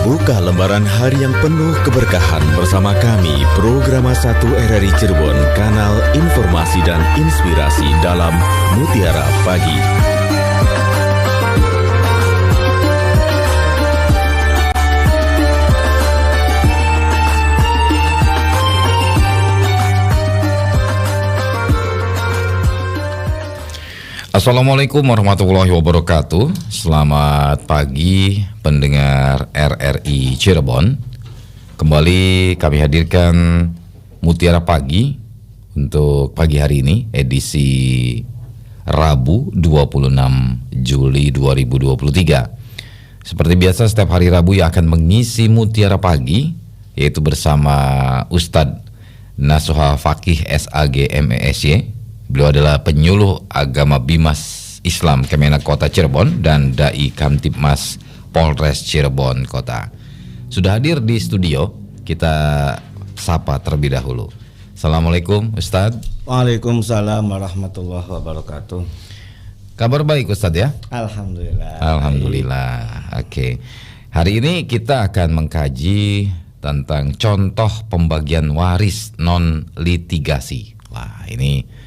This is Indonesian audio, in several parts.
Buka lembaran hari yang penuh keberkahan bersama kami, Programa 1 RRI Cirebon, kanal informasi dan inspirasi dalam Mutiara Pagi. Assalamualaikum warahmatullahi wabarakatuh. Selamat pagi pendengar RRI Cirebon. Kembali kami hadirkan Mutiara Pagi untuk pagi hari ini, edisi Rabu 26 Juli 2023. Seperti biasa setiap hari Rabu yang akan mengisi Mutiara Pagi, yaitu bersama Ustadz Nasuha Fakih SAG MESY. Beliau adalah penyuluh agama Bimas Islam Kemenak Kota Cirebon dan Dai Kamtibmas Polres Cirebon Kota. Sudah hadir di studio, kita sapa terlebih dahulu. Assalamualaikum Ustadz. Waalaikumsalam warahmatullahi wabarakatuh. Kabar baik Ustadz ya? Alhamdulillah. Alhamdulillah. Oke. Hari ini kita akan mengkaji tentang contoh pembagian waris non litigasi. Wah, ini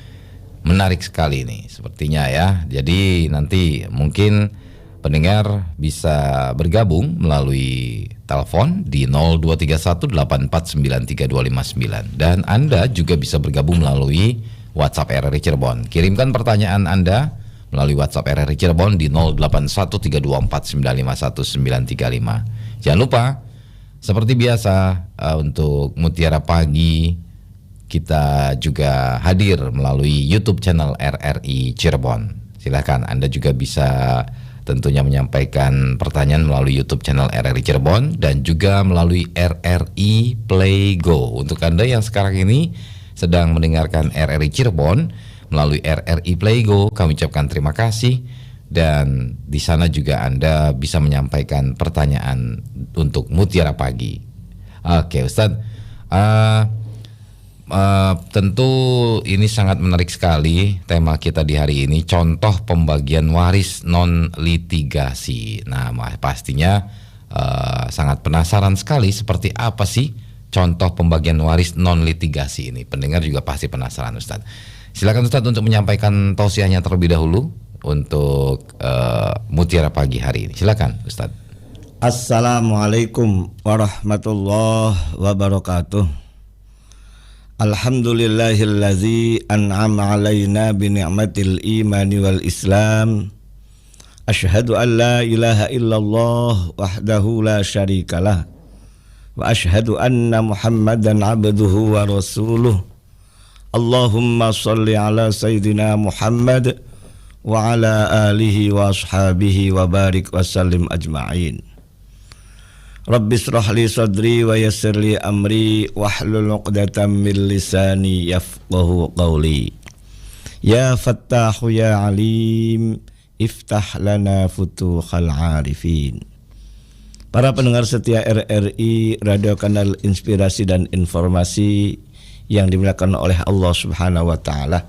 menarik sekali nih sepertinya ya. Jadi nanti mungkin pendengar bisa bergabung melalui telepon di 0231849329 dan Anda juga bisa bergabung melalui WhatsApp RRI Cirebon. Kirimkan pertanyaan Anda melalui WhatsApp RRI Cirebon di 081324951935. Jangan lupa seperti biasa untuk Mutiara Pagi kita juga hadir melalui YouTube channel RRI Cirebon. Silakan Anda juga bisa tentunya menyampaikan pertanyaan melalui YouTube channel RRI Cirebon dan juga melalui RRI Play Go. Untuk Anda yang sekarang ini sedang mendengarkan RRI Cirebon melalui RRI Play Go, kami ucapkan terima kasih dan di sana juga Anda bisa menyampaikan pertanyaan untuk Mutiara Pagi. Oke, Ustadz. Tentu ini sangat menarik sekali tema kita di hari ini, contoh pembagian waris non litigasi. Nah, pastinya sangat penasaran sekali seperti apa sih contoh pembagian waris non litigasi ini. Pendengar juga pasti penasaran Ustadz. Silakan Ustadz untuk menyampaikan tausiahnya terlebih dahulu untuk Mutiara Pagi hari ini. Silakan Ustadz. Assalamualaikum warahmatullahi wabarakatuh. Alhamdulillahillazi an'ama alaina bi ni'matil imani wal islam. Asyhadu an la ilaha illallah wahdahu la syarikalah wa asyhadu anna Muhammadan abduhu wa rasuluh. Allahumma shalli ala sayyidina Muhammad wa ala alihi wa ashabihi wa barik wa sallim ajma'in. Rabbi shrah li sadri wa yassir li amri wahlul 'uqdatam min lisani yafqahu qawli. Ya Fattahu ya Alim, iftah lana futuhal arifin. Para pendengar setia RRI, radio kanal inspirasi dan informasi yang dimuliakan oleh Allah Subhanahu wa taala.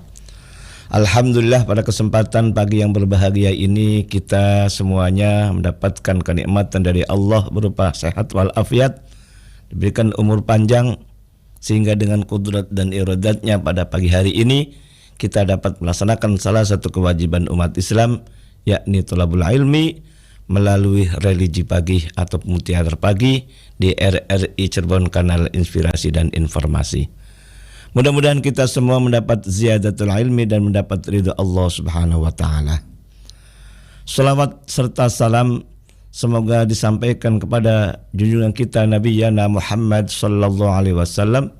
Alhamdulillah, pada kesempatan pagi yang berbahagia ini kita semuanya mendapatkan kenikmatan dari Allah berupa sehat walafiat, diberikan umur panjang, sehingga dengan kudrat dan iradatnya pada pagi hari ini kita dapat melaksanakan salah satu kewajiban umat Islam, yakni thalabul ilmi melalui religi pagi atau Mutiara Pagi di RRI Cirebon, kanal inspirasi dan informasi. Mudah-mudahan kita semua mendapat ziyadatul ilmi dan mendapat ridha Allah Subhanahu wa taala. Salawat serta salam semoga disampaikan kepada junjungan kita Nabi Yana Muhammad sallallahu alaihi wasallam,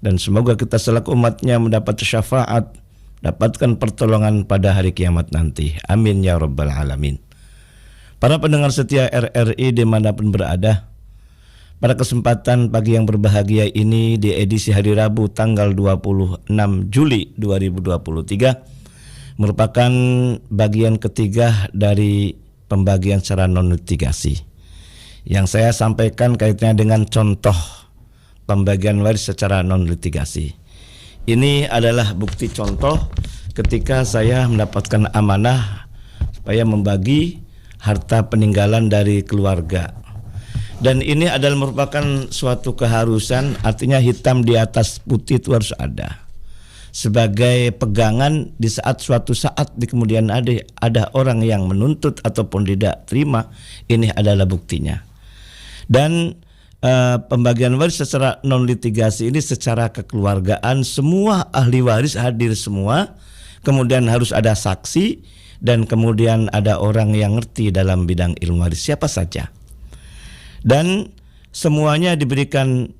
dan semoga kita selaku umatnya mendapat syafaat, dapatkan pertolongan pada hari kiamat nanti. Amin ya rabbal alamin. Para pendengar setia RRI dimanapun berada, pada kesempatan pagi yang berbahagia ini di edisi hari Rabu tanggal 26 Juli 2023 merupakan bagian ketiga dari pembagian secara non litigasi. Yang saya sampaikan kaitannya dengan contoh pembagian waris secara non litigasi. Ini adalah bukti contoh ketika saya mendapatkan amanah supaya membagi harta peninggalan dari keluarga. Dan ini adalah merupakan suatu keharusan, artinya hitam di atas putih itu harus ada. Sebagai pegangan di saat suatu saat di kemudian ada orang yang menuntut ataupun tidak terima, ini adalah buktinya. Dan pembagian waris secara non litigasi ini secara kekeluargaan, semua ahli waris hadir semua, kemudian harus ada saksi, dan kemudian ada orang yang ngerti dalam bidang ilmu waris, siapa saja. Dan semuanya diberikan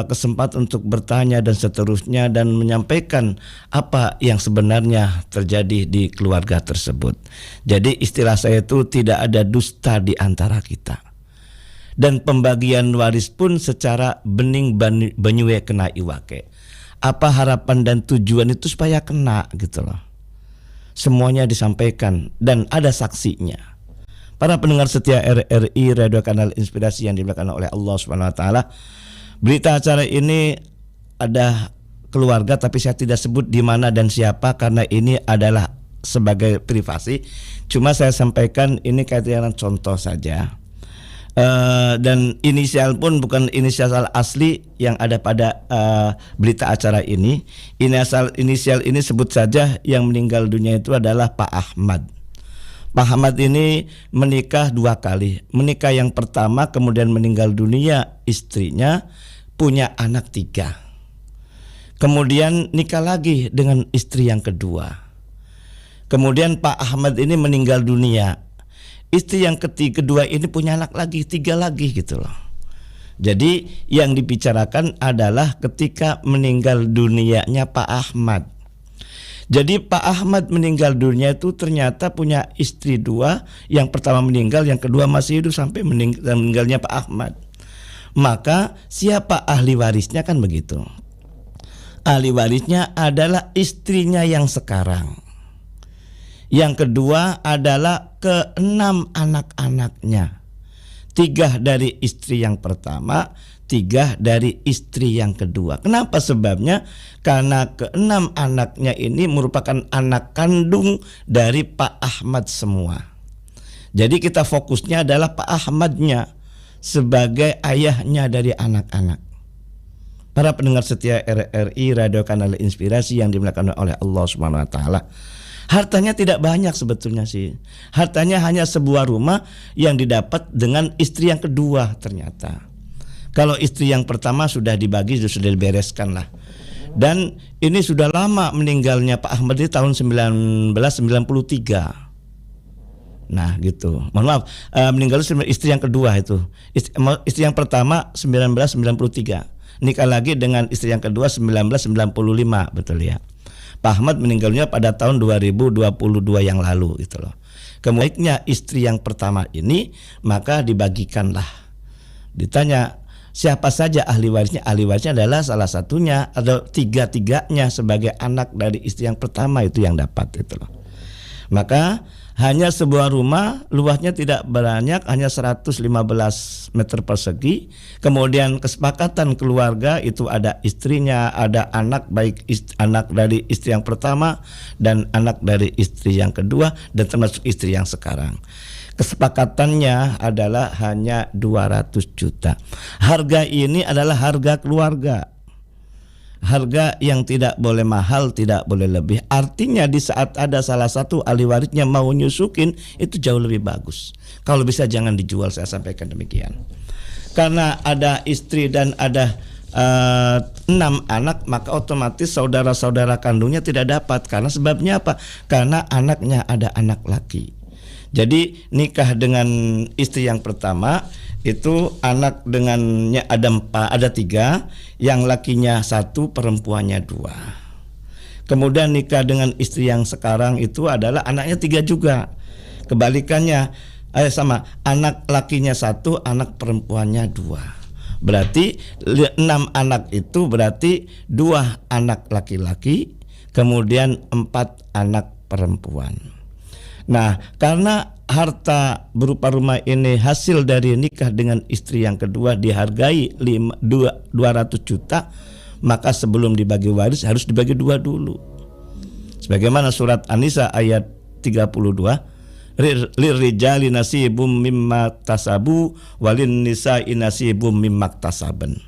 kesempatan untuk bertanya dan seterusnya, dan menyampaikan apa yang sebenarnya terjadi di keluarga tersebut. Jadi istilah saya itu tidak ada dusta di antara kita. Dan pembagian waris pun secara bening banyue kena iwake. Apa harapan dan tujuan itu supaya kena gitu loh. Semuanya disampaikan dan ada saksinya. Para pendengar setia RRI Radio Kanal Inspirasi yang dimuliakan oleh Allah Subhanahu wa taala, berita acara ini ada keluarga tapi saya tidak sebut di mana dan siapa karena ini adalah sebagai privasi. Cuma saya sampaikan ini kaitan contoh saja. Dan inisial pun bukan inisial asli yang ada pada berita acara ini. Inisial ini sebut saja yang meninggal dunia itu adalah Pak Ahmad. Pak Ahmad ini menikah 2 kali. Menikah yang pertama kemudian meninggal dunia istrinya, punya anak 3. Kemudian nikah lagi dengan istri yang kedua. Kemudian Pak Ahmad ini meninggal dunia. Istri yang kedua ini punya anak lagi, 3 lagi gitu loh. Jadi yang dibicarakan adalah ketika meninggal dunianya Pak Ahmad. Jadi Pak Ahmad meninggal dunia itu ternyata punya istri 2. Yang pertama meninggal, yang kedua masih hidup sampai meninggalnya Pak Ahmad. Maka siapa ahli warisnya kan begitu. Ahli warisnya adalah istrinya yang sekarang. Yang kedua adalah ke-6 anak-anaknya. 3 dari istri yang pertama, 3 dari istri yang kedua. Kenapa sebabnya? Karena ke-6 anaknya ini merupakan anak kandung dari Pak Ahmad semua. Jadi kita fokusnya adalah Pak Ahmadnya sebagai ayahnya dari anak-anak. Para pendengar setia RRI Radio Kanal Inspirasi yang dimuliakan oleh Allah Subhanahu wa taala. Hartanya tidak banyak sebetulnya sih. Hartanya hanya sebuah rumah yang didapat dengan istri yang kedua ternyata. Kalau istri yang pertama sudah dibagi, sudah dibereskan lah. Dan ini sudah lama meninggalnya Pak Ahmad di tahun 1993. Nah gitu. Mohon maaf, meninggal istri yang kedua itu. Istri yang pertama 1993. Nikah lagi dengan istri yang kedua 1995, betul ya. Pak Ahmad meninggalnya pada tahun 2022 yang lalu gitu loh. Kemudian istri yang pertama ini maka dibagikanlah. Ditanya siapa saja ahli warisnya? Ahli warisnya adalah salah satunya atau 3-3-nya sebagai anak dari istri yang pertama itu yang dapat gitu loh. Maka hanya sebuah rumah, luasnya tidak banyak, hanya 115 meter persegi. Kemudian kesepakatan keluarga itu ada istrinya, ada anak, baik anak dari istri yang pertama dan anak dari istri yang kedua, dan termasuk istri yang sekarang. Kesepakatannya adalah hanya 200 juta. Harga ini adalah harga keluarga. Harga yang tidak boleh mahal, tidak boleh lebih. Artinya di saat ada salah satu ahli warisnya mau nyusukin, itu jauh lebih bagus. Kalau bisa jangan dijual, saya sampaikan demikian. Karena ada istri dan ada 6 anak, maka otomatis saudara-saudara kandungnya tidak dapat. Karena sebabnya apa? Karena anaknya ada anak laki. Jadi nikah dengan istri yang pertama itu anak dengannya ada 3, yang lakinya 1, perempuannya 2. Kemudian nikah dengan istri yang sekarang itu adalah anaknya 3 juga. Kebalikannya sama, anak lakinya 1, anak perempuannya 2. Berarti 6 anak itu berarti 2 anak laki-laki, kemudian 4 anak perempuan. Nah, karena harta berupa rumah ini hasil dari nikah dengan istri yang kedua dihargai 200 juta, maka sebelum dibagi waris harus dibagi 2 dulu. Sebagaimana surat An-Nisa ayat 32, Lirrijali nasibum mimma tasabu walin nisa'i nasibum mimma tasaban.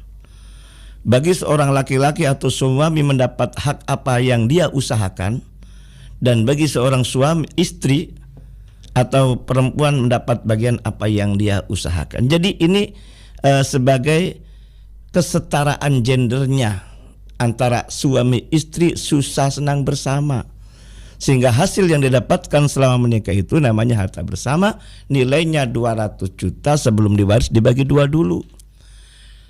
Bagi seorang laki-laki atau suami mendapat hak apa yang dia usahakan, dan bagi seorang suami istri atau perempuan mendapat bagian apa yang dia usahakan. Jadi ini sebagai kesetaraan gendernya antara suami istri, susah senang bersama. Sehingga hasil yang didapatkan selama menikah itu namanya harta bersama, nilainya 200 juta, sebelum diwaris dibagi 2 dulu.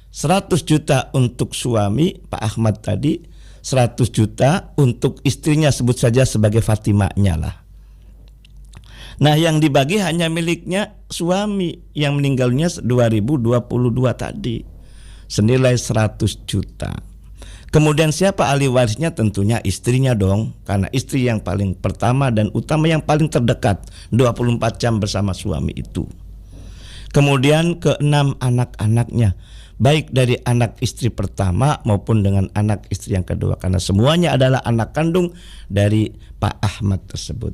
100 juta untuk suami Pak Ahmad tadi, 100 juta untuk istrinya, sebut saja sebagai Fatimahnya lah. Nah, yang dibagi hanya miliknya suami yang meninggalnya 2022 tadi, senilai 100 juta. Kemudian siapa ahli warisnya? Tentunya istrinya dong, karena istri yang paling pertama dan utama, yang paling terdekat 24 jam bersama suami itu. Kemudian ke-6 anak-anaknya, baik dari anak istri pertama maupun dengan anak istri yang kedua, karena semuanya adalah anak kandung dari Pak Ahmad tersebut.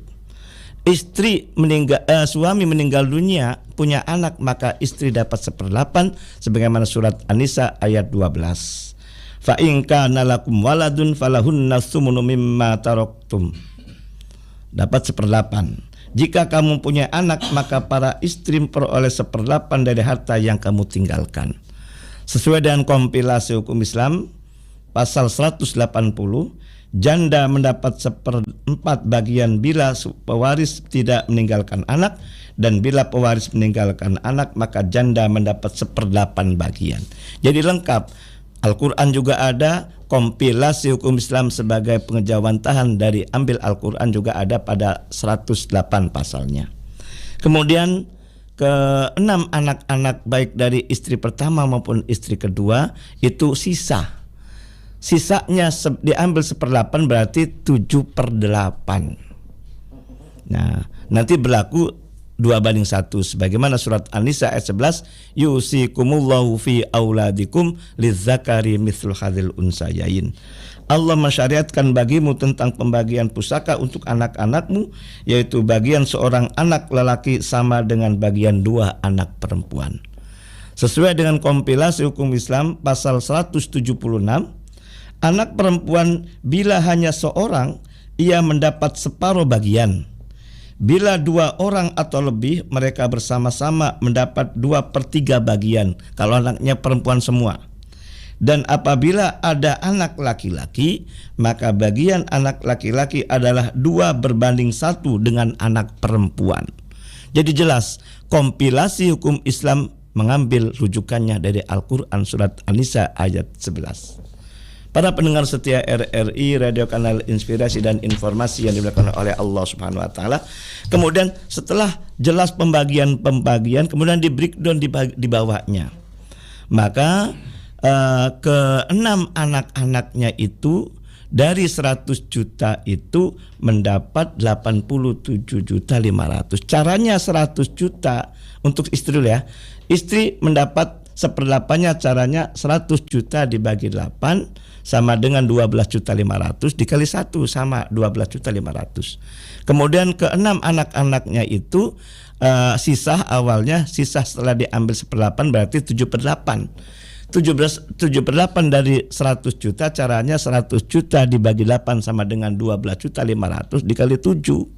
Suami meninggal dunia, punya anak, maka istri dapat 1/8 sebagaimana surat An-Nisa ayat 12. Fa in kana lakum waladun falahunna tsumunu mimma taraktum. Dapat 1/8. Jika kamu punya anak, maka para istri memperoleh 1/8 dari harta yang kamu tinggalkan. Sesuai dengan kompilasi hukum Islam pasal 180, janda mendapat 1/4 bagian bila pewaris tidak meninggalkan anak, dan bila pewaris meninggalkan anak maka janda mendapat 1/8 bagian. Jadi lengkap. Al-Quran juga ada, kompilasi hukum Islam sebagai pengejawantahan dari ambil Al-Quran juga ada pada 108 pasalnya. Kemudian ke-6 anak-anak baik dari istri pertama maupun istri kedua itu sisa. Sisanya diambil 1/8 berarti 7/8. Nah, nanti berlaku 2/1 sebagaimana surat An-Nisa ayat 11, yusikumullahu fi auladikum lizzakari mithlul hadzil unsayain. Allah mensyariatkan bagimu tentang pembagian pusaka untuk anak-anakmu, yaitu bagian seorang anak lelaki sama dengan bagian 2 anak perempuan. Sesuai dengan kompilasi hukum Islam pasal 176, anak perempuan bila hanya seorang, ia mendapat separuh bagian. Bila 2 orang atau lebih, mereka bersama-sama mendapat 2/3 bagian kalau anaknya perempuan semua. Dan apabila ada anak laki-laki, maka bagian anak laki-laki adalah 2/1 dengan anak perempuan. Jadi jelas, kompilasi hukum Islam mengambil rujukannya dari Al-Quran surat An-Nisa ayat 11. Para pendengar setia RRI, Radio Kanal Inspirasi dan Informasi yang dimuliakan oleh Allah Subhanahu wa taala. Kemudian setelah jelas pembagian, kemudian di breakdown di bawahnya. Maka ke-6 anak-anaknya itu dari 100 juta itu mendapat 87.500.000. Caranya 100 juta untuk istri dulu ya. Istri mendapat 1/8-nya, caranya 100 juta dibagi 8 sama dengan 12.500.000 dikali 1 sama 12.500.000. Kemudian ke-6 anak-anaknya itu sisa awalnya, sisa setelah diambil 1/8 berarti 7/8. 7/8 dari 100 juta, caranya 100 juta dibagi 8 sama dengan 12.500.000 dikali 7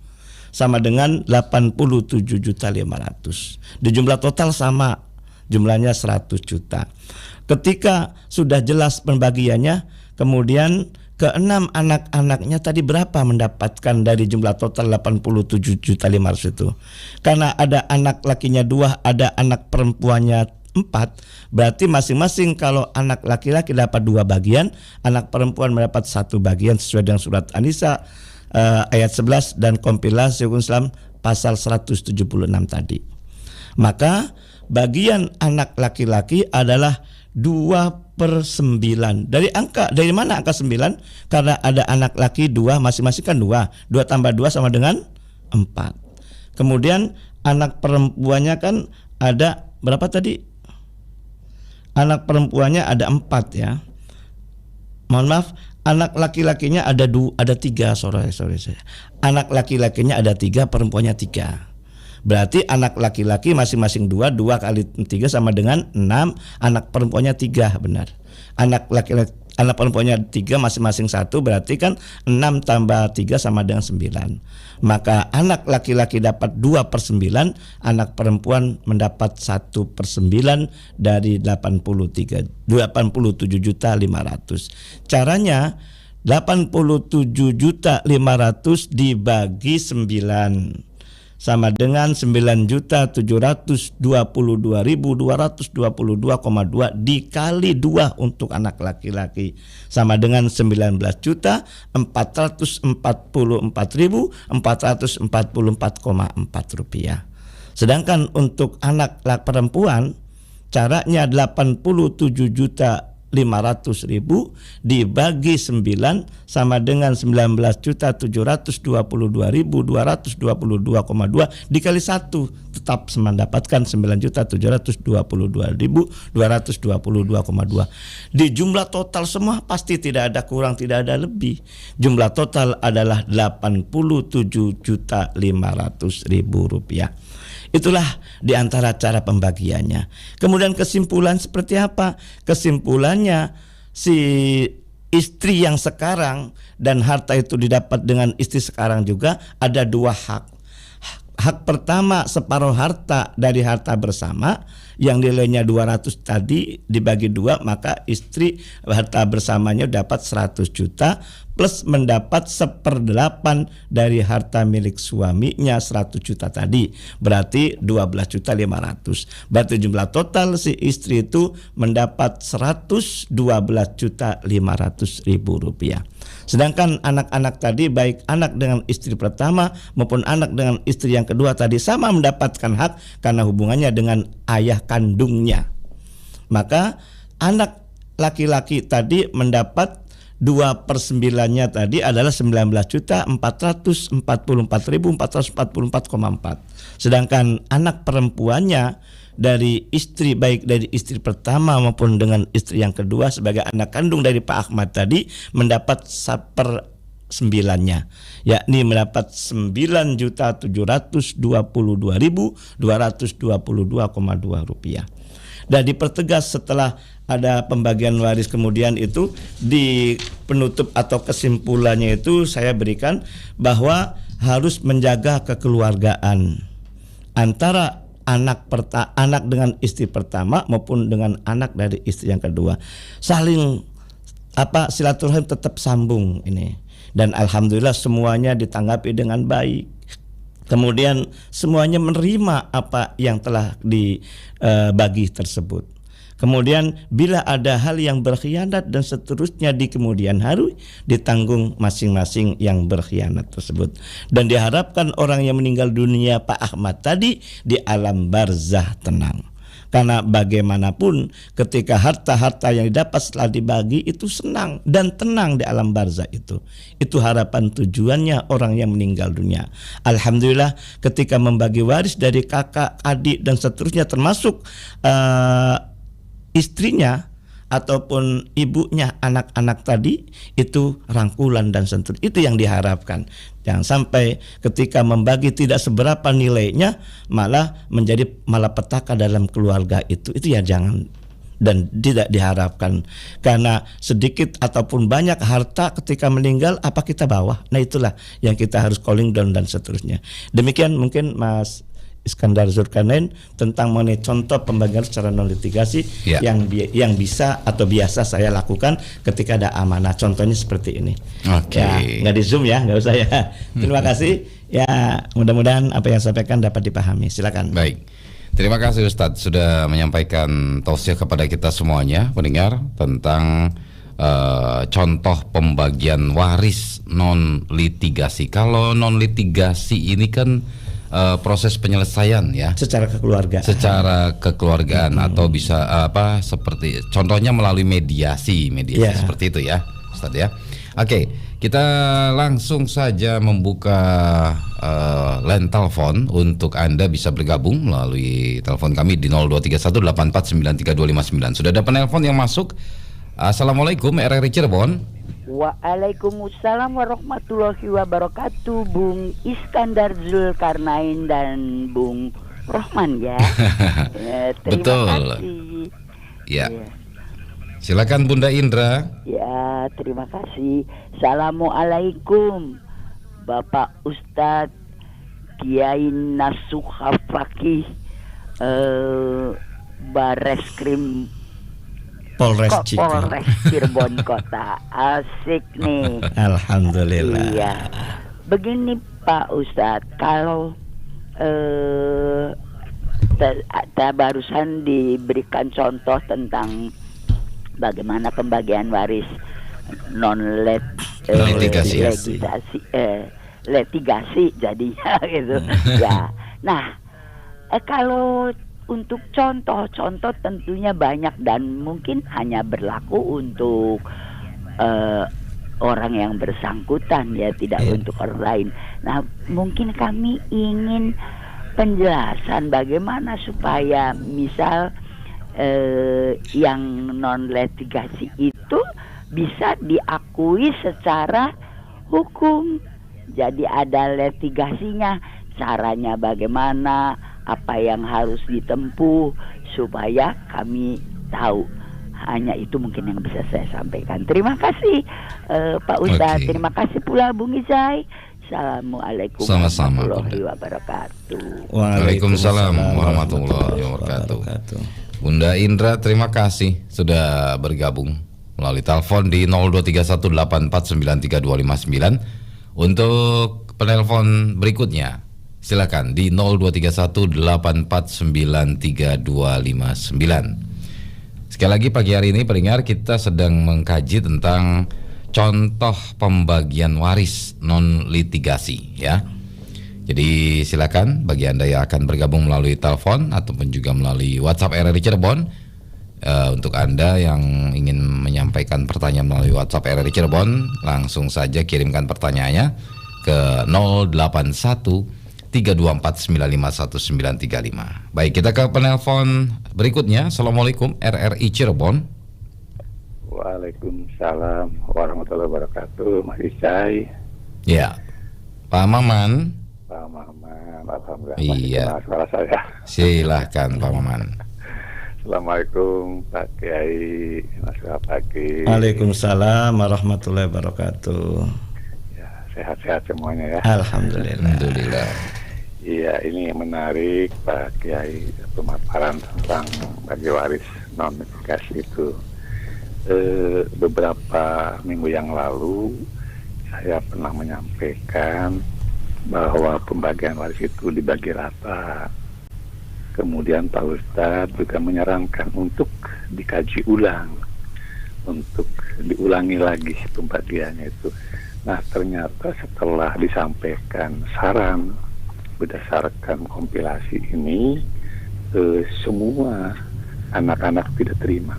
sama dengan 87.500.000. Di jumlah total sama, jumlahnya 100 juta. Ketika sudah jelas pembagiannya, kemudian ke-6 anak-anaknya tadi berapa mendapatkan dari jumlah total 87.500.000 itu. Karena ada anak lakinya 2, ada anak perempuannya 4, berarti masing-masing kalau anak laki-laki dapat 2 bagian, anak perempuan mendapat 1 bagian sesuai dengan surat An-Nisa ayat 11 dan kompilasi hukum Islam pasal 176 tadi. Maka bagian anak laki-laki adalah 2/9. Dari mana angka 9? Karena ada anak laki 2, masing-masing kan 2. 2 tambah 2 sama dengan 4. Kemudian anak perempuannya kan ada berapa tadi? Anak perempuannya ada 4 ya. Mohon maaf, anak laki-lakinya ada 3. Sorry. Anak laki-lakinya ada 3, perempuannya 3. Berarti anak laki-laki masing-masing 2 kali 3 sama dengan 6, anak perempuannya 3, benar. Anak perempuannya 3 masing-masing 1, berarti kan 6 tambah 3 sama dengan 9. Maka anak laki-laki dapat 2/9, anak perempuan mendapat 1/9 dari 87.500.000. Caranya 87.500.000 dibagi 9 sama dengan 9.722.222,2 dikali 2 untuk anak laki-laki sama dengan 19.444.444,4 rupiah. Sedangkan untuk anak perempuan caranya 87.500.000 dibagi 9 sama dengan 19.722.222,2 dikali 1 tetap mendapatkan 9.722.222,2. Di jumlah total semua pasti tidak ada kurang, tidak ada lebih. Jumlah total adalah 87.500.000 rupiah. Itulah diantara cara pembagiannya. Kemudian kesimpulan seperti apa? Kesimpulannya si istri yang sekarang dan harta itu didapat dengan istri sekarang juga ada 2 hak. Hak pertama separuh harta dari harta bersama yang nilainya 200 tadi dibagi 2, maka istri harta bersamanya dapat 100 juta plus mendapat 1/8 dari harta milik suaminya 100 juta tadi, berarti 12.500.000. Berarti jumlah total si istri itu mendapat 112.500.000 rupiah. Sedangkan anak-anak tadi, baik anak dengan istri pertama maupun anak dengan istri yang kedua tadi, sama mendapatkan hak karena hubungannya dengan ayah kandungnya. Maka anak laki-laki tadi mendapat 2/9-nya tadi adalah 19.444.444,4. Sedangkan anak perempuannya dari istri, baik dari istri pertama maupun dengan istri yang kedua sebagai anak kandung dari Pak Ahmad tadi, mendapat 1/9-nya, yakni mendapat 9.722.222,2 rupiah. Dan dipertegas setelah ada pembagian waris kemudian itu di penutup atau kesimpulannya itu saya berikan bahwa harus menjaga kekeluargaan antara anak dengan istri pertama maupun dengan anak dari istri yang kedua, saling silaturahim tetap sambung ini, dan alhamdulillah semuanya ditanggapi dengan baik. Kemudian semuanya menerima apa yang telah dibagi tersebut. Kemudian bila ada hal yang berkhianat dan seterusnya di kemudian hari ditanggung masing-masing yang berkhianat tersebut. Dan diharapkan orang yang meninggal dunia Pak Ahmad tadi di alam barzah tenang. Karena bagaimanapun ketika harta-harta yang didapat setelah dibagi itu senang dan tenang di alam barzah itu. Itu harapan tujuannya orang yang meninggal dunia. Alhamdulillah ketika membagi waris dari kakak, adik dan seterusnya termasuk istrinya ataupun ibunya anak-anak tadi itu rangkulan dan sentuh. Itu yang diharapkan. Jangan sampai ketika membagi tidak seberapa nilainya malah menjadi malapetaka dalam keluarga itu ya jangan, dan tidak diharapkan. Karena sedikit ataupun banyak harta ketika meninggal apa kita bawa. Nah itulah yang kita harus calling down dan seterusnya. Demikian mungkin Mas Iskandar Zulkarnain tentang mengenai contoh pembagian secara non litigasi yang bisa atau biasa saya lakukan ketika ada amanah. Contohnya seperti ini. Oke. Ya, nggak di Zoom ya, nggak usah ya. Terima kasih. Ya, mudah-mudahan apa yang saya sampaikan dapat dipahami. Silakan. Baik. Terima kasih Ustadz sudah menyampaikan tausiah kepada kita semuanya pendengar tentang contoh pembagian waris non litigasi. Kalau non litigasi ini kan proses penyelesaian ya secara kekeluargaan atau bisa seperti contohnya melalui mediasi seperti itu ya Ustaz ya. Oke, kita langsung saja membuka line telepon untuk Anda bisa bergabung melalui telepon kami di 0231849329. Sudah ada penelpon yang masuk. Assalamualaikum RRI Cirebon. Waalaikumsalam warahmatullahi wabarakatuh, Bung Iskandar Zulkarnain dan Bung Rohman ya. Terima Betul. kasih. Ya. Silakan Bunda Indra. Ya, terima kasih. Assalamualaikum Bapak Ustadz Kiai Nasuha Fakih, Bareskrim Polres Ciko. Polres Cirebon Kota. Asik nih. Alhamdulillah. Iya. Begini Pak Ustadz, kalau barusan diberikan contoh tentang bagaimana pembagian waris litigasi jadinya gitu. Ya. Nah, kalau untuk contoh tentunya banyak dan mungkin hanya berlaku untuk orang yang bersangkutan ya, tidak untuk orang lain. Nah, mungkin kami ingin penjelasan bagaimana supaya misal yang non litigasi itu bisa diakui secara hukum. Jadi ada litigasinya, caranya bagaimana, apa yang harus ditempuh supaya kami tahu. Hanya itu mungkin yang bisa saya sampaikan. Terima kasih Pak Ustadz. Terima kasih pula Bung Izai. Assalamualaikum warahmatullahi wabarakatuh. Waalaikumsalam warahmatullahi wabarakatuh. Bunda Indra, terima kasih sudah bergabung melalui telepon di 02318493259. Untuk penelpon berikutnya, silakan di 02318493259. Sekali lagi pagi hari ini pendengar, kita sedang mengkaji tentang contoh pembagian waris non litigasi ya. Jadi silakan bagi Anda yang akan bergabung melalui telepon ataupun juga melalui WhatsApp RRI Cirebon. Untuk Anda yang ingin menyampaikan pertanyaan melalui WhatsApp RRI Cirebon, langsung saja kirimkan pertanyaannya ke 081-324-951-935. Baik, kita ke penelpon berikutnya. Assalamualaikum RRI Cirebon. Waalaikumsalam warahmatullahi wabarakatuh, Mas Isai. Ya, Pak Maman. Pak Maman, alhamdulillah. Iya. Suara saya. Silahkan Pak Maman. Assalamualaikum Pak Kiai, selamat pagi. Waalaikumsalam warahmatullahi wabarakatuh. Ya, sehat-sehat semuanya ya. Alhamdulillah. Iya, ini menarik Pak Kiai, pemaparan tentang bagi waris non litigasi itu. Beberapa minggu yang lalu saya pernah menyampaikan bahwa pembagian waris itu dibagi rata. Kemudian Pak Ustadz juga menyarankan untuk dikaji ulang, untuk diulangi lagi pembagiannya itu. Nah, ternyata setelah disampaikan saran berdasarkan kompilasi ini, semua anak-anak tidak terima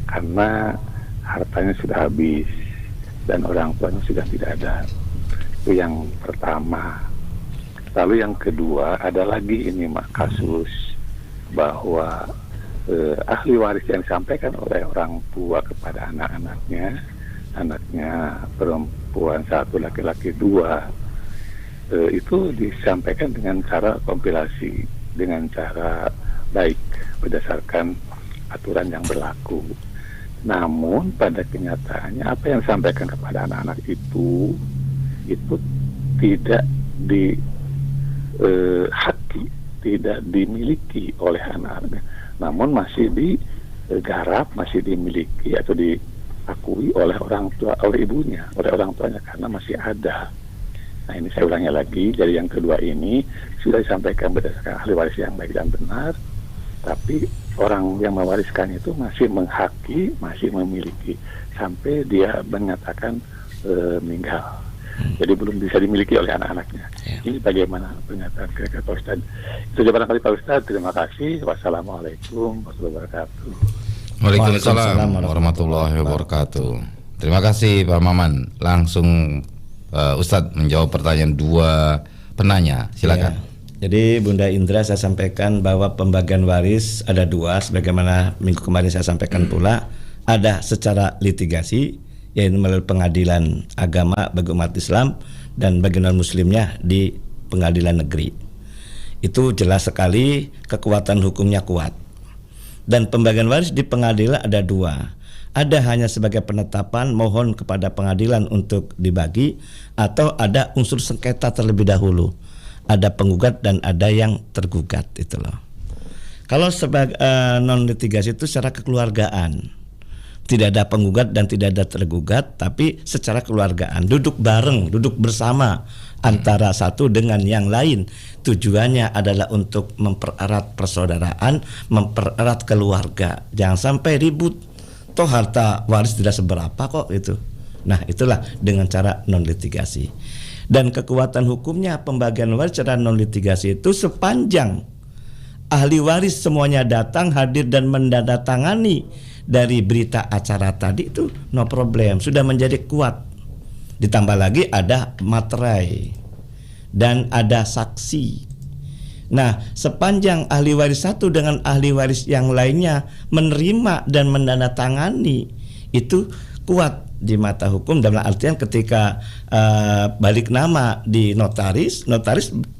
karena hartanya sudah habis dan orang tuanya sudah tidak ada. Itu yang pertama. Lalu yang kedua ada lagi ini kasus bahwa ahli waris yang disampaikan oleh orang tua kepada anak-anaknya, anaknya perempuan 1, laki-laki 2, itu disampaikan dengan cara kompilasi, dengan cara baik berdasarkan aturan yang berlaku. Namun pada kenyataannya apa yang disampaikan kepada anak-anak itu tidak haki, tidak dimiliki oleh anak-anaknya, namun masih digarap, masih dimiliki atau diakui oleh orang tua, oleh ibunya, oleh orang tuanya karena masih ada. Nah, ini saya ulangi lagi. Jadi yang kedua ini sudah disampaikan berdasarkan ahli waris yang baik dan benar, tapi orang yang mewariskan itu masih menghaki, masih memiliki sampai dia menyatakan meninggal. Jadi belum bisa dimiliki oleh anak-anaknya. Ini bagaimana pernyataan kira-kira Pak Ustadz? Itu jawaban kali Pak Ustadz. Terima kasih. Wassalamualaikum warahmatullahi wabarakatuh. Waalaikumsalam warahmatullahi wabarakatuh. Terima kasih Pak Maman. Langsung Ustadz menjawab pertanyaan dua penanya. Silakan. Ya. Jadi Bunda Indra, saya sampaikan bahwa pembagian waris ada dua, sebagaimana minggu kemarin saya sampaikan pula. Ada secara litigasi, yaitu melalui pengadilan agama bagi umat Islam dan bagi non muslimnya di pengadilan negeri. Itu jelas sekali kekuatan hukumnya kuat. Dan pembagian waris di pengadilan ada dua. Ada hanya sebagai penetapan, mohon kepada pengadilan untuk dibagi, atau ada unsur sengketa terlebih dahulu. Ada penggugat dan ada yang tergugat, itu loh. Kalau sebagai non litigasi itu secara kekeluargaan, tidak ada penggugat dan tidak ada tergugat, tapi secara keluargaan, duduk bareng, duduk bersama antara satu dengan yang lain. Tujuannya adalah untuk mempererat persaudaraan, mempererat keluarga. Jangan sampai ribut, toh harta waris tidak seberapa kok itu. Nah, itulah dengan cara non litigasi. Dan kekuatan hukumnya pembagian waris secara non litigasi itu sepanjang ahli waris semuanya datang, hadir dan menandatangani dari berita acara tadi, itu no problem, sudah menjadi kuat. Ditambah lagi ada materai dan ada saksi. Nah, sepanjang ahli waris satu dengan ahli waris yang lainnya menerima dan menandatangani, itu kuat di mata hukum. Dalam artian ketika balik nama di notaris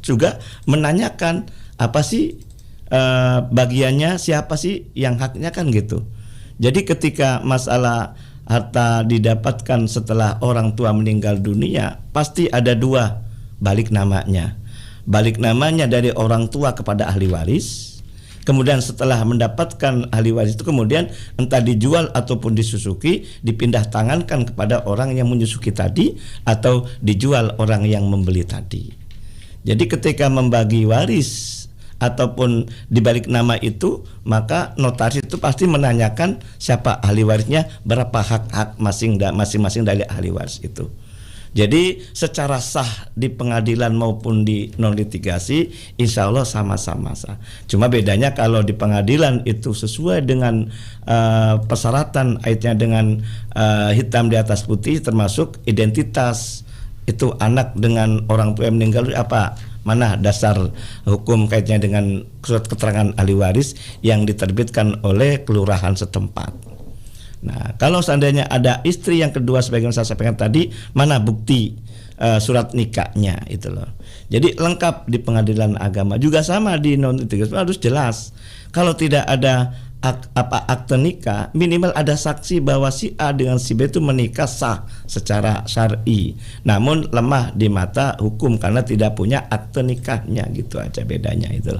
juga menanyakan apa sih bagiannya, siapa sih yang haknya, kan gitu. Jadi ketika masalah harta didapatkan setelah orang tua meninggal dunia, pasti ada dua balik namanya. Balik namanya dari orang tua kepada ahli waris. Kemudian setelah mendapatkan ahli waris itu kemudian entah dijual ataupun disusuki, dipindah tangankan kepada orang yang menyusuki tadi atau dijual orang yang membeli tadi. Jadi ketika membagi waris ataupun dibalik nama itu, maka notaris itu pasti menanyakan siapa ahli warisnya, berapa hak-hak masing-masing dari ahli waris itu. Jadi secara sah di pengadilan maupun di non litigasi, insya Allah sama-sama sah. Cuma bedanya kalau di pengadilan itu sesuai dengan persyaratan, aitnya dengan hitam di atas putih, termasuk identitas itu anak dengan orang tua yang meninggal apa, mana dasar hukum kaitnya dengan surat keterangan ahli waris yang diterbitkan oleh kelurahan setempat. Nah, kalau seandainya ada istri yang kedua sebagaimana saya sampaikan tadi, mana bukti surat nikahnya itu loh. Jadi lengkap di pengadilan agama. Juga sama di non litigasi harus jelas. Kalau tidak ada akte nikah, minimal ada saksi bahwa si A dengan si B itu menikah sah secara syar'i. Namun lemah di mata hukum karena tidak punya akte nikahnya, gitu aja bedanya itu.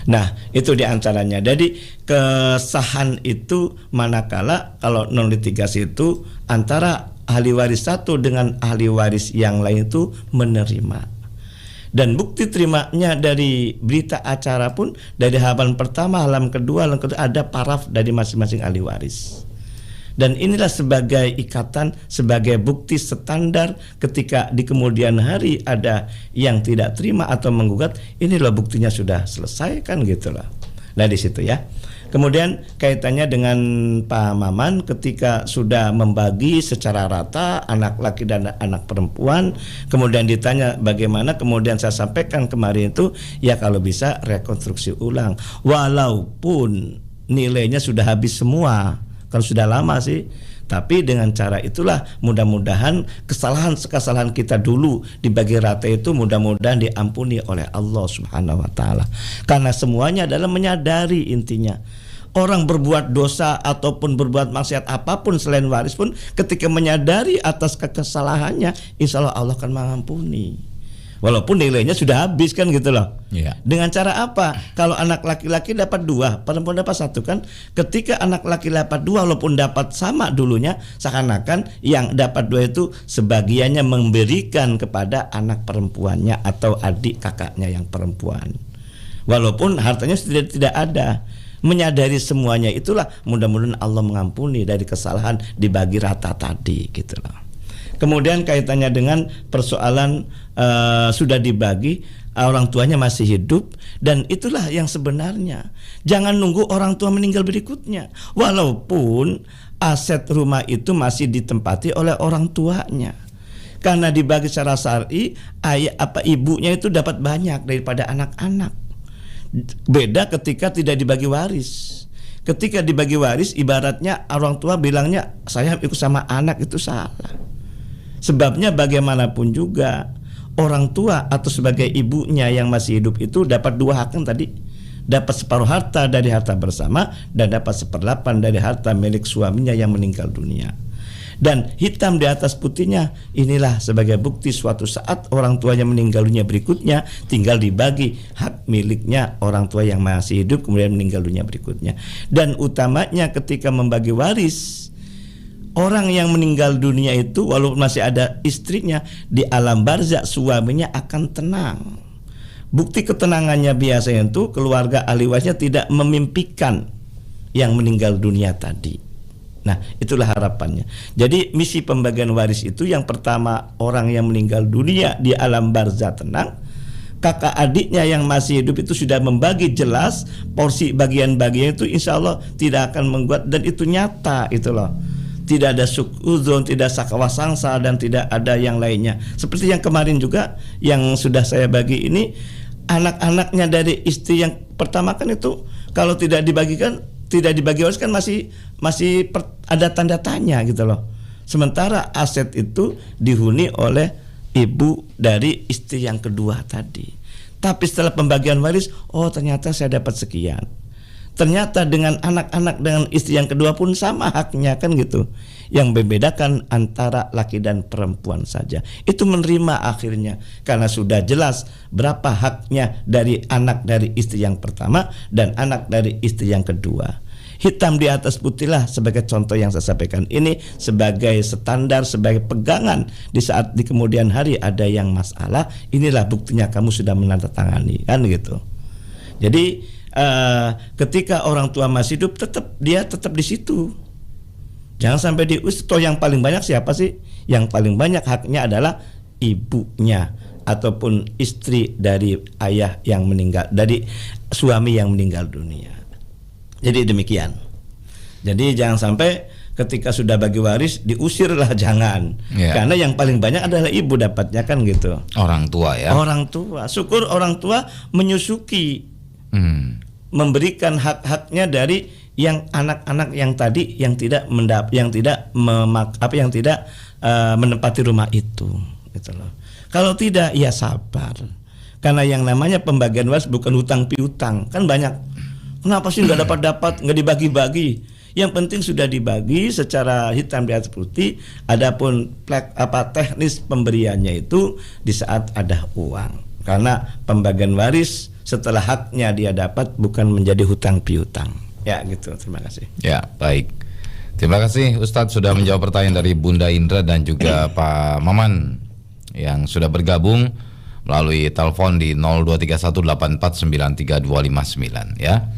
Nah, itu diantaranya. Jadi kesahan itu manakala kalau non litigasi itu antara ahli waris satu dengan ahli waris yang lain itu menerima. Dan bukti terimanya dari berita acara pun dari halaman pertama, halaman kedua, halaman ketiga ada paraf dari masing-masing ahli waris. Dan inilah sebagai ikatan, sebagai bukti standar ketika di kemudian hari ada yang tidak terima atau menggugat, inilah buktinya sudah selesai, kan gitulah. Nah di situ ya. Kemudian kaitannya dengan Pak Maman ketika sudah membagi secara rata anak laki dan anak perempuan, kemudian ditanya bagaimana, kemudian saya sampaikan kemarin itu ya kalau bisa rekonstruksi ulang, walaupun nilainya sudah habis semua, kalau sudah lama sih. Tapi dengan cara itulah mudah-mudahan kesalahan kita dulu dibagi rata itu mudah-mudahan diampuni oleh Allah Subhanahu wa taala. Karena semuanya adalah menyadari intinya. Orang berbuat dosa ataupun berbuat maksiat apapun selain waris pun ketika menyadari atas kesalahannya, insya Allah Allah akan mengampuni. Walaupun nilainya sudah habis, kan gitu loh. Yeah. Dengan cara apa? Kalau anak laki-laki dapat 2, perempuan dapat 1 kan. Ketika anak laki dapat 2 walaupun dapat sama dulunya, seakan-akan yang dapat 2 itu sebagiannya memberikan kepada anak perempuannya atau adik kakaknya yang perempuan. Walaupun hartanya tidak ada. Menyadari semuanya itulah mudah-mudahan Allah mengampuni dari kesalahan dibagi rata tadi, gitu loh. Kemudian kaitannya dengan persoalan sudah dibagi, orang tuanya masih hidup, dan itulah yang sebenarnya. Jangan nunggu orang tua meninggal berikutnya. Walaupun aset rumah itu masih ditempati oleh orang tuanya. Karena dibagi secara syar'i, ibunya itu dapat banyak daripada anak-anak. Beda ketika tidak dibagi waris. ketika dibagi waris ibaratnya orang tua bilangnya saya ikut sama anak, itu salah. Sebabnya bagaimanapun juga orang tua atau sebagai ibunya yang masih hidup itu dapat 2 hak kan tadi. Dapat separuh harta dari harta bersama dan dapat 1/8 dari harta milik suaminya yang meninggal dunia. Dan hitam di atas putihnya, inilah sebagai bukti suatu saat orang tuanya meninggal dunia berikutnya tinggal dibagi hak miliknya orang tua yang masih hidup kemudian meninggal dunia berikutnya. Dan utamanya ketika membagi waris, orang yang meninggal dunia itu walaupun masih ada istrinya, di alam barzakh suaminya akan tenang. Bukti ketenangannya biasanya itu keluarga ahli warisnya tidak memimpikan yang meninggal dunia tadi. Nah, itulah harapannya. Jadi misi pembagian waris itu yang pertama, orang yang meninggal dunia di alam barzakh tenang. Kakak adiknya yang masih hidup itu sudah membagi jelas porsi bagian-bagian itu, insya Allah tidak akan membuat, dan itu nyata itu loh. Tidak ada sukudzon, tidak sakwa sangsa, dan tidak ada yang lainnya. Seperti yang kemarin juga yang sudah saya bagi ini, anak-anaknya dari istri yang pertama kan itu kalau tidak dibagikan, tidak dibagi waris kan masih ada tanda tanya gitu loh. Sementara aset itu dihuni oleh ibu dari istri yang kedua tadi. Tapi setelah pembagian waris, oh ternyata saya dapat sekian. Ternyata dengan anak-anak dengan istri yang kedua pun sama haknya kan gitu. Yang membedakan antara laki dan perempuan saja. Itu menerima akhirnya karena sudah jelas berapa haknya dari anak dari istri yang pertama dan anak dari istri yang kedua. Hitam di atas putih lah sebagai contoh yang saya sampaikan ini sebagai standar, sebagai pegangan di saat di kemudian hari ada yang masalah, inilah buktinya kamu sudah menandatangani kan gitu. Jadi ketika orang tua masih hidup dia tetap di situ. Jangan sampai diusir. Toh yang paling banyak siapa sih? Yang paling banyak haknya adalah ibunya ataupun istri dari ayah yang meninggal, dari suami yang meninggal dunia. Jadi demikian. Jadi jangan sampai ketika sudah bagi waris diusirlah, jangan. Karena yang paling banyak adalah ibu dapatnya kan gitu. Orang tua ya. Orang tua. Syukur orang tua menyusuki. Memberikan hak-haknya dari yang anak-anak yang tadi yang tidak menempati rumah itu gitu loh. Kalau tidak ya sabar. Karena yang namanya pembagian waris bukan hutang piutang. Kan banyak. Kenapa sih nggak dapat, nggak dibagi-bagi? Yang penting sudah dibagi secara hitam di atas putih. Adapun teknis pemberiannya itu di saat ada uang. Karena pembagian waris setelah haknya dia dapat bukan menjadi hutang piutang. Ya gitu, terima kasih. Ya, baik. Terima kasih Ustadz sudah menjawab pertanyaan dari Bunda Indra dan juga Pak Maman yang sudah bergabung melalui telepon di 0231849329 ya.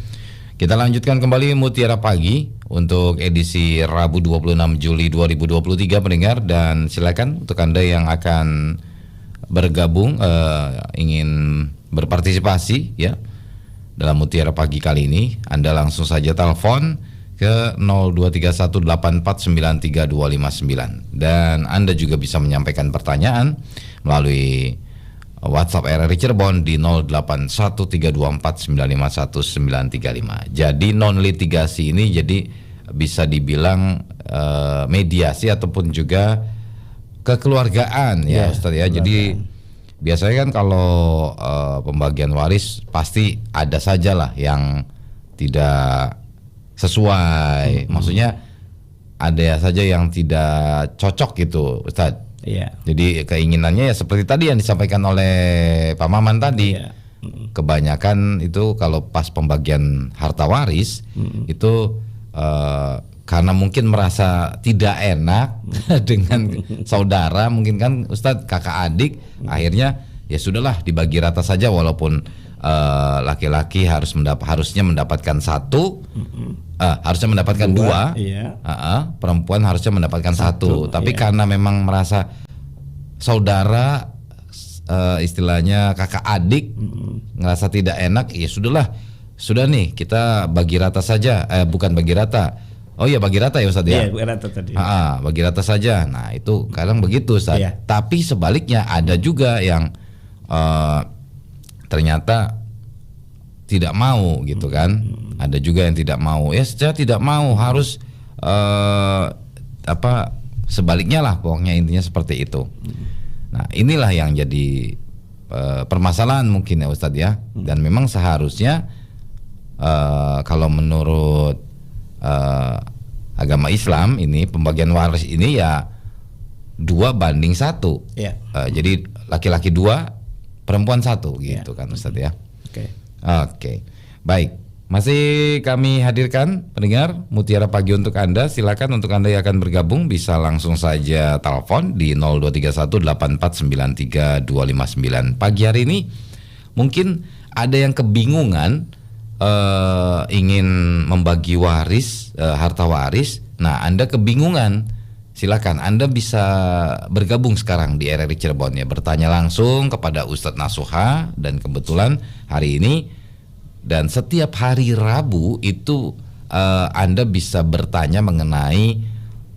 Kita lanjutkan kembali Mutiara Pagi untuk edisi Rabu 26 Juli 2023 pendengar, dan silakan untuk Anda yang akan bergabung ingin berpartisipasi ya dalam Mutiara Pagi kali ini, Anda langsung saja telepon ke 0231849329 dan Anda juga bisa menyampaikan pertanyaan melalui WhatsApp RRI Cirebon di 081324951935. Jadi non litigasi ini jadi bisa dibilang mediasi ataupun juga kekeluargaan ya Ustaz ya. Jadi biasanya kan kalau pembagian waris pasti ada sajalah yang tidak sesuai. Maksudnya ada saja yang tidak cocok gitu Ustaz. Iya. Jadi keinginannya ya seperti tadi yang disampaikan oleh Pak Maman tadi. Iya. Kebanyakan itu kalau pas pembagian harta waris itu karena mungkin merasa tidak enak dengan saudara, mungkin kan Ustadz kakak adik, akhirnya ya sudahlah dibagi rata saja walaupun laki-laki harusnya mendapatkan satu, harusnya mendapatkan dua, iya. Perempuan harusnya mendapatkan satu. Tapi karena memang merasa saudara istilahnya kakak adik ngerasa tidak enak, ya sudah nih kita bagi rata saja, bukan bagi rata. Oh iya bagi rata ya Ustadz ya. Iya bagi rata tadi. Bagi rata saja. Nah itu kadang begitu Ustadz. Iya. Tapi sebaliknya ada juga yang ternyata tidak mau gitu kan. Ada juga yang tidak mau. Ya secara tidak mau harus sebaliknya lah, pokoknya intinya seperti itu. Nah, inilah yang jadi permasalahan mungkin ya Ustadz ya. Dan memang seharusnya kalau menurut agama Islam ini pembagian waris ini ya 2:1. Ya. Jadi laki-laki 2, perempuan 1 gitu kan Ustadz ya. Oke. Baik. Masih kami hadirkan pendengar Mutiara Pagi untuk Anda. Silakan untuk Anda yang akan bergabung bisa langsung saja telepon di 02318493 259. Pagi hari ini mungkin ada yang kebingungan ingin membagi waris, harta waris. Nah, Anda kebingungan. Silakan Anda bisa bergabung sekarang di RRI Cirebon ya, bertanya langsung kepada Ustadz Nasuha. Dan kebetulan hari ini dan setiap hari Rabu itu Anda bisa bertanya mengenai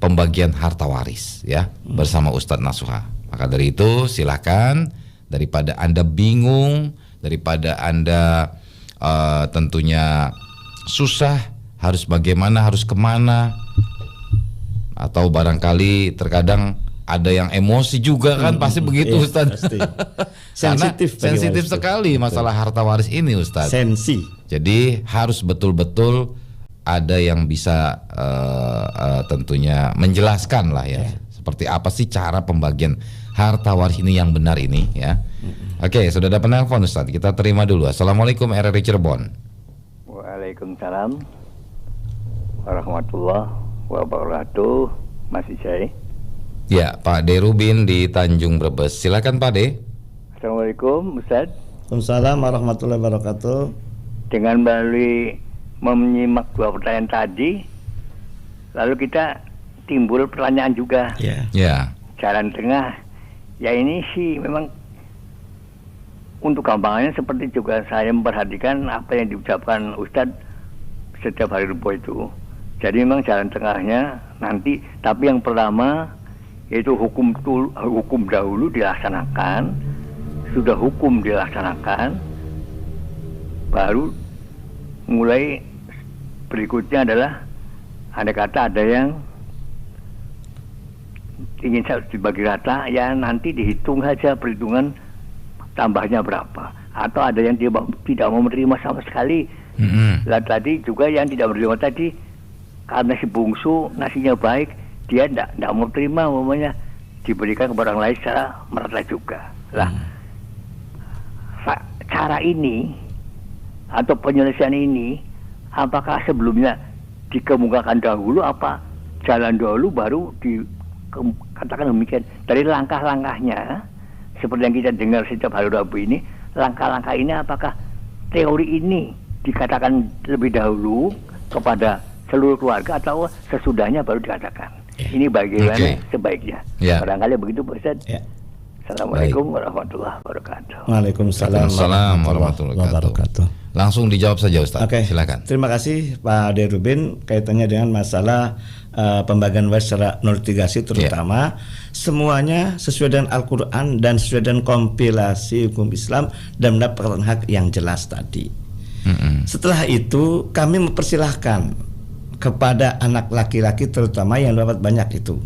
pembagian harta waris ya bersama Ustadz Nasuha. Maka dari itu silakan, daripada Anda bingung, daripada Anda tentunya susah harus bagaimana, harus kemana, atau barangkali terkadang ada yang emosi juga kan, pasti begitu Ustaz. Pasti. Sensitif sekali masalah harta waris ini Ustaz. Jadi harus betul-betul ada yang bisa tentunya menjelaskan lah ya, seperti apa sih cara pembagian harta waris ini yang benar ini ya. Oke, sudah ada penelpon Ustaz, kita terima dulu. Assalamualaikum RRI Cirebon. Waalaikumsalam warahmatullahi wabarakatuh. Mas Ijai. Ya, Pak De Rubin di Tanjung Brebes. Silakan Pak De. Assalamualaikum Ustaz. Waalaikumsalam warahmatullahi wabarakatuh. Dengan melalui menyimak 2 pertanyaan tadi, lalu kita timbul pertanyaan juga. Ya. Jalan tengah. Ya ini sih memang untuk gampangannya seperti juga saya memperhatikan apa yang diucapkan Ustadz setiap hari Rabu itu. Jadi memang jalan tengahnya nanti, tapi yang pertama yaitu hukum dahulu dilaksanakan, sudah hukum dilaksanakan, baru mulai berikutnya adalah andai kata ada yang ingin dibagi rata, ya nanti dihitung saja perhitungan tambahnya berapa, atau ada yang dia tidak mau menerima sama sekali. Lah tadi juga yang tidak menerima tadi karena si bungsu nasinya baik, dia tidak mau terima, umumnya diberikan kepada orang lain secara merata juga. Lah cara ini atau penyelesaian ini apakah sebelumnya dikemukakan dahulu, apa jalan dahulu baru dikatakan demikian? Dari langkah-langkahnya seperti yang kita dengar setiap hari Rabu ini, langkah-langkah ini apakah teori ini dikatakan lebih dahulu kepada seluruh keluarga atau sesudahnya baru dikatakan? Ini bagaimana sebaiknya? Barangkali begitu Pak Ustaz. Assalamualaikum warahmatullahi wabarakatuh. Waalaikumsalam warahmatullahi wabarakatuh. Langsung dijawab saja Ustaz. Silakan. Terima kasih Pak De Rubin kaitannya dengan masalah pembagian waris secara notifikasi terutama semuanya sesuai dengan Al-Quran dan sesuai dengan kompilasi hukum Islam dan mendapatkan hak yang jelas tadi. Setelah itu kami mempersilahkan kepada anak laki-laki terutama yang dapat banyak itu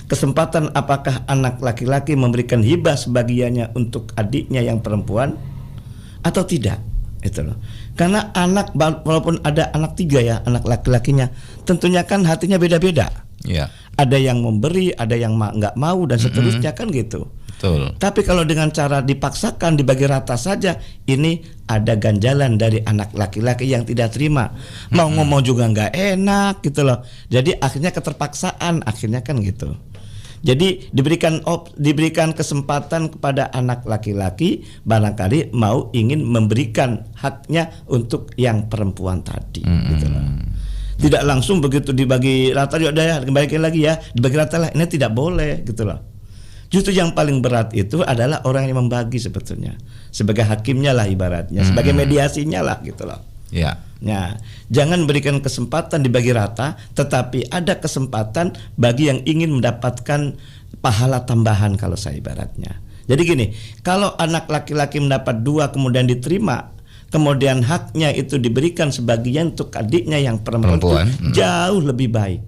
kesempatan, apakah anak laki-laki memberikan hibah sebagiannya untuk adiknya yang perempuan atau tidak, itu loh. Karena anak, walaupun ada anak 3 ya, anak laki-lakinya tentunya kan hatinya beda-beda. Ada yang memberi, ada yang nggak mau dan seterusnya kan gitu. Betul. Tapi kalau dengan cara dipaksakan dibagi rata saja, ini ada ganjalan dari anak laki-laki yang tidak terima. Mau ngomong juga nggak enak gitu loh. Jadi akhirnya keterpaksaan, akhirnya kan gitu. Jadi diberikan kesempatan kepada anak laki-laki barangkali mau ingin memberikan haknya untuk yang perempuan tadi gitu loh. Tidak langsung begitu dibagi rata, ya udah ya kembalikan lagi ya, dibagi rata lah. Ini tidak boleh gitu loh. Justru yang paling berat itu adalah orang yang membagi sebetulnya, sebagai hakimnya lah ibaratnya, sebagai mediasinya lah gitu loh. Nah, jangan berikan kesempatan dibagi rata, tetapi ada kesempatan bagi yang ingin mendapatkan pahala tambahan kalau saya ibaratnya. Jadi gini, kalau anak laki-laki mendapat 2 kemudian diterima, kemudian haknya itu diberikan sebagian untuk adiknya yang perempuan. Itu jauh lebih baik.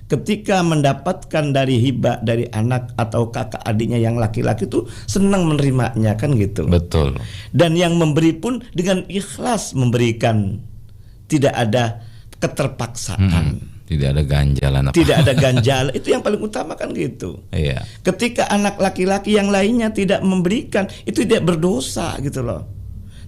Ketika mendapatkan dari hibah dari anak atau kakak adiknya yang laki-laki itu senang menerimanya, kan gitu. Betul. Dan yang memberi pun dengan ikhlas memberikan, tidak ada keterpaksaan. Tidak ada ganjalan apa. Tidak ada ganjalan. Itu yang paling utama, kan gitu. Iya. Ketika anak laki-laki yang lainnya tidak memberikan, itu tidak berdosa gitu loh.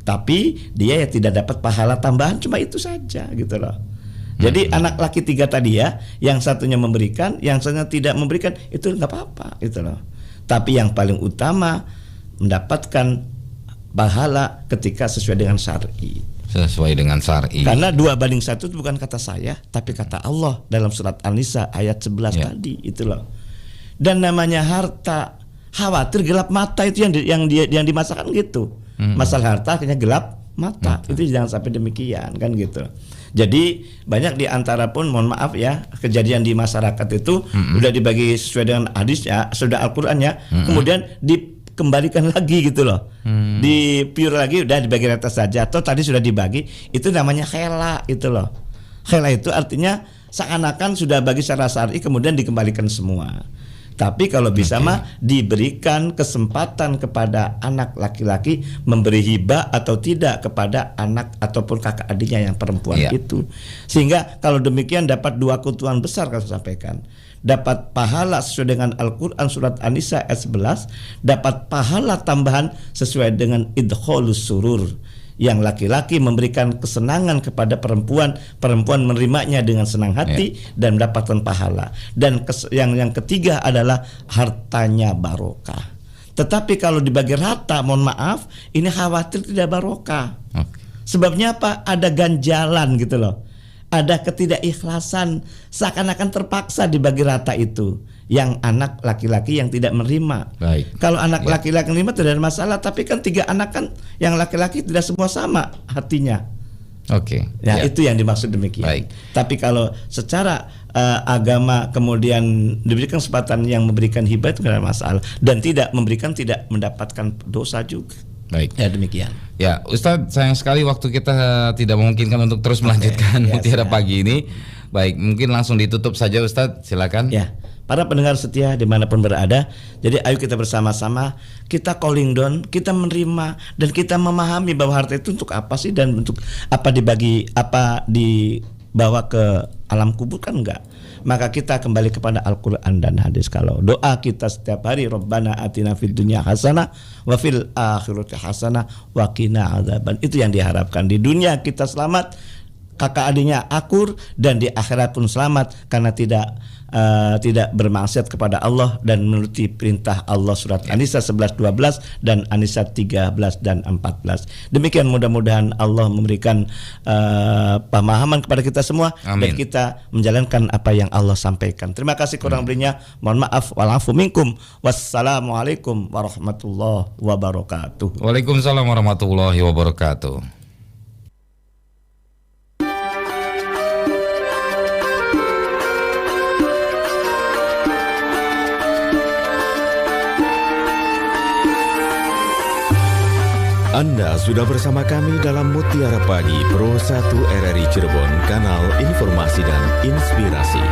Tapi dia ya tidak dapat pahala tambahan, cuma itu saja gitu loh. Jadi anak laki 3 tadi ya, yang satunya memberikan, yang satunya tidak memberikan, itu nggak apa-apa gitu loh. Tapi yang paling utama mendapatkan pahala ketika sesuai dengan syar'i. Sesuai dengan syar'i. Karena 2:1 itu bukan kata saya, tapi kata Allah dalam surat An-Nisa ayat 11 tadi itu loh. Dan namanya harta, khawatir gelap mata itu yang dimasakan gitu. Masalah harta akhirnya gelap mata. Itu jangan sampai demikian, kan gitu. Jadi banyak di antara pun, mohon maaf ya, kejadian di masyarakat itu udah dibagi sesuai dengan hadis ya, sudah Al-Qur'an ya, kemudian dikembalikan lagi gitu loh. Di pure lagi udah dibagi rata saja, atau tadi sudah dibagi, itu namanya khela itu loh. Khela itu artinya seakan-akan sudah bagi secara syar'i kemudian dikembalikan semua. Tapi kalau bisa mah diberikan kesempatan kepada anak laki-laki memberi hibah atau tidak kepada anak ataupun kakak adiknya yang perempuan itu. Sehingga kalau demikian dapat 2 keuntungan besar, kalau saya sampaikan. Dapat pahala sesuai dengan Al-Quran surat An-Nisa ayat 11, dapat pahala tambahan sesuai dengan idkholus surur. Yang laki-laki memberikan kesenangan kepada perempuan, perempuan menerimanya dengan senang hati dan mendapatkan pahala. Dan yang ketiga adalah hartanya barokah. Tetapi kalau dibagi rata, mohon maaf, ini khawatir tidak barokah. Sebabnya apa? Ada ganjalan gitu loh. Ada ketidakikhlasan, seakan-akan terpaksa dibagi rata itu. Yang anak laki-laki yang tidak menerima. Baik. Kalau anak laki-laki menerima tidak ada masalah, tapi kan 3 anak kan yang laki-laki tidak semua sama hatinya. Oke. Ya, itu yang dimaksud demikian. Baik. Tapi kalau secara agama kemudian diberikan kesempatan yang memberikan hibah itu tidak ada masalah, dan tidak memberikan tidak mendapatkan dosa juga. Baik. Ya demikian. Ya, Ustadz, sayang sekali waktu kita tidak memungkinkan untuk terus melanjutkan Mutiara Pagi ini. Baik, mungkin langsung ditutup saja Ustadz, silakan. Ya. Para pendengar setia dimanapun berada, jadi ayo kita bersama-sama, kita calling down, kita menerima dan kita memahami bahwa harta itu untuk apa sih, dan untuk apa dibagi, apa dibawa ke alam kubur, kan enggak. Maka kita kembali kepada Al-Quran dan hadis. Kalau doa kita setiap hari, Rabbana atina fid dunya hasanah wa fil akhirati hasanah wa qina adzaban. Itu yang diharapkan. Di dunia kita selamat, kakak adiknya akur, dan di akhirat pun selamat karena tidak bermaksiat kepada Allah dan menuruti perintah Allah surat An-Nisa 11-12 dan An-Nisa 13 dan 14. Demikian, mudah-mudahan Allah memberikan pemahaman kepada kita semua. Amin. Dan kita menjalankan apa yang Allah sampaikan. Terima kasih, kurang lebihnya mohon maaf, walafu minkum. Wassalamualaikum warahmatullahi wabarakatuh. Waalaikumsalam warahmatullahi wabarakatuh. Anda sudah bersama kami dalam Mutiara Pagi Pro 1 RRI Cirebon, kanal informasi dan inspirasi.